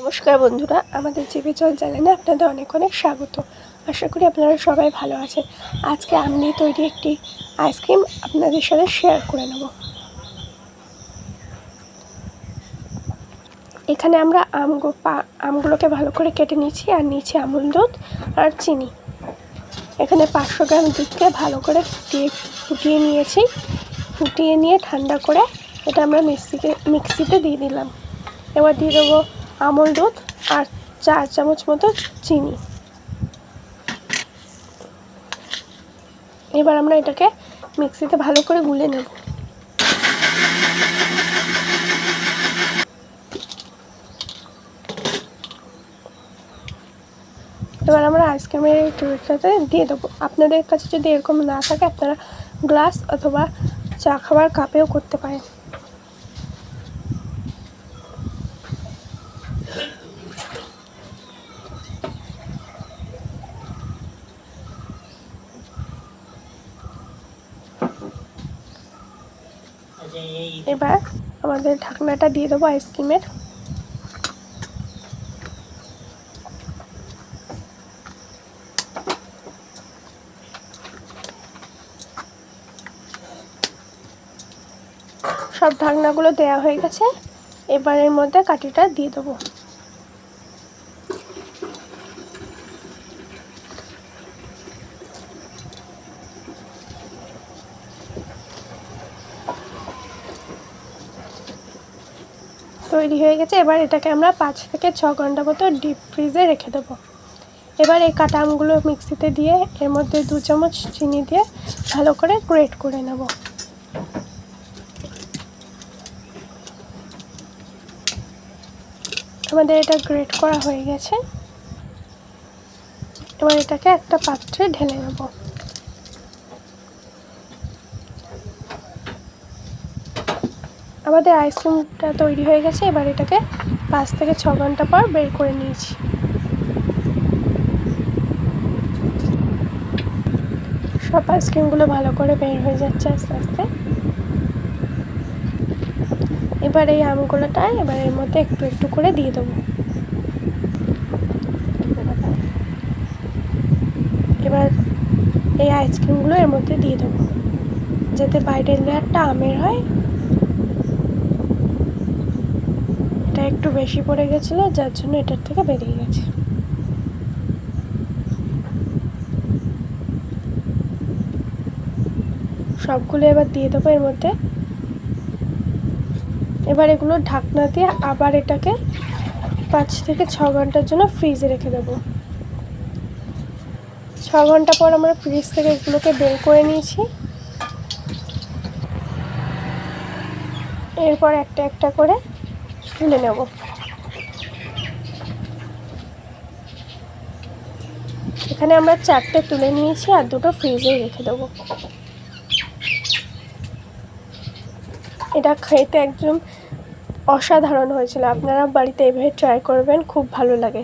নমস্কার বন্ধুরা, আমাদের জিভে জল চ্যানেলে আপনাদের অনেক অনেক স্বাগত। আশা করি আপনারা সবাই ভালো আছেন। আজকে আমি তৈরি একটি আইসক্রিম আপনাদের সাথে শেয়ার করে নেব। এখানে আমরা আমগুলোকে ভালো করে কেটে নিয়েছি আর নিয়েছি আমুল দুধ আর চিনি। এখানে 500 গ্রাম দুধকে ভালো করে ফুটিয়ে নিয়েছি। ফুটিয়ে নিয়ে ঠান্ডা করে এটা আমরা মিক্সিতে দিয়ে দিলাম। এবার দিয়ে দেবো আমুল দুধ আর 4 চামচ মতো চিনি। এবার আমরা এটাকে মিক্সিতে ভালো করে গুলে নেব। এবার আমরা আইসক্রিমের ট্রেটাতে দিয়ে দেবো। আপনাদের কাছে যদি এরকম না থাকে আপনারা গ্লাস অথবা চা খাওয়ার কাপেও করতে পারেন। এবার আমাদের ঢাকনাটা দিয়ে দেবো আইসক্রিমের। সব ঢাকনাগুলো দেওয়া হয়ে গেছে। এবার এর মধ্যে কাঠিটা দিয়ে দেবো। তৈরি হয়ে গেছে। এবার এটাকে আমরা 5 থেকে 6 ঘন্টা মতো ডিপ ফ্রিজে রেখে দেবো। এবার এই কাটা আমগুলো মিক্সিতে দিয়ে এর মধ্যে 2 চামচ চিনি দিয়ে ভালো করে গ্রেট করে নেব। আমাদের এটা গ্রেট করা হয়ে গেছে। এবার এটাকে একটা পাত্রে ঢেলে নেব। আমাদের আইসক্রিমটা তৈরি হয়ে গেছে। এবার এটাকে 5 থেকে 6 ঘন্টা পর বের করে নিয়েছি। সব আইসক্রিমগুলো ভালো করে বের হয়ে যাচ্ছে আস্তে আস্তে। এবার এই আমগুলোটা এবার এর মধ্যে একটু একটু করে দিয়ে দেবো। এবার এই আইসক্রিমগুলো এর মধ্যে দিয়ে দেবো যাতে বাইরের লেয়ারটা আমের হয়। এটা একটু বেশি পড়ে গেছিলো যার জন্য এটার থেকে বেরিয়ে গেছে। সবগুলো এবার দিয়ে দেবো এর মধ্যে। এবার এগুলো ঢাকনা দিয়ে আবার এটাকে 5 থেকে 6 ঘন্টার জন্য ফ্রিজে রেখে দেবো। 6 ঘন্টা পর আমরা ফ্রিজ থেকে এগুলোকে বের করে নিয়েছি। এরপর একটা একটা করে তুলে নেব। এখানে আমরা 4টে তুলে নিয়েছি আর 2টো ফ্রিজে রেখে দেবো। এটা খেতে একদম অসাধারণ হয়েছিল। আপনারা বাড়িতে এভাবে ট্রাই করবেন, খুব ভালো লাগে।